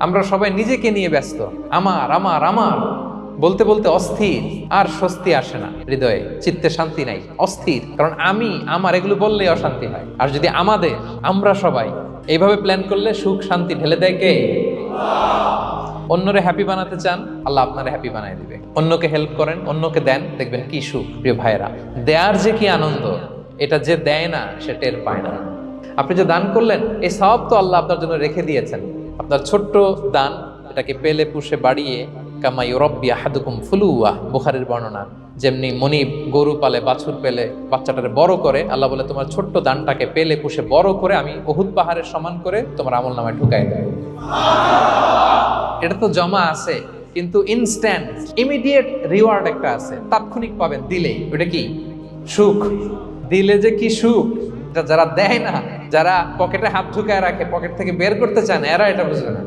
আমরা সবাই নিজেকে নিয়ে ব্যস্ত, আমার আমার আমার বলতে বলতে অস্থির, আর স্বস্তি আসে না হৃদয়ে, চিত্তে শান্তি নাই, অস্থির। কারণ আমি আমার এগুলো বললেই অশান্তি হয়। আর যদি আমাদের, আমরা সবাই এইভাবে প্ল্যান করলে সুখ শান্তি ঢেলে দেয় কে? অন্যরে হ্যাপি বানাতে চান, আল্লাহ আপনারে হ্যাপি বানাই দিবে। অন্যকে হেল্প করেন, অন্যকে দেন, দেখবেন কি সুখ। প্রিয় ভাইয়েরা, দেয়ার যে কি আনন্দ, এটা যে দেয় না সে টের পায় না। আপনি যে দান করলেন, এই সব তো আল্লাহ আপনার জন্য রেখে দিয়েছেন। আপনার ছোট্ট দান, এটাকে পেলে পুষে বাড়িয়ে, কামা ইউরাব্বি আহাদুকুম ফুলুয়া, বুখারীর বর্ণনা, যেমনি মনিব গরু পালে, বাছুর পেলে বাচ্চাটারে বড় করে, আল্লাহ বলে তোমার ছোট্ট দানটাকে পেলে পুষে বড় করে আমি উহুদ পাহাড়ের সমান করে তোমার আমল নামায় ঢুকাই দেব। এটা তো জমা আছে, কিন্তু ইনস্ট্যান্ট ইমিডিয়েট রিওয়ার্ড একটা আছে, তাৎক্ষণিক পাবেন দিলেই। ওটা কি? সুখ। দিলে যে কি সুখ, এটা যারা দেয় না, যারা পকেটে হাত ঢুকায় রাখে, পকেট থেকে বের করতে চায় না, এরা এটা বুঝবে না।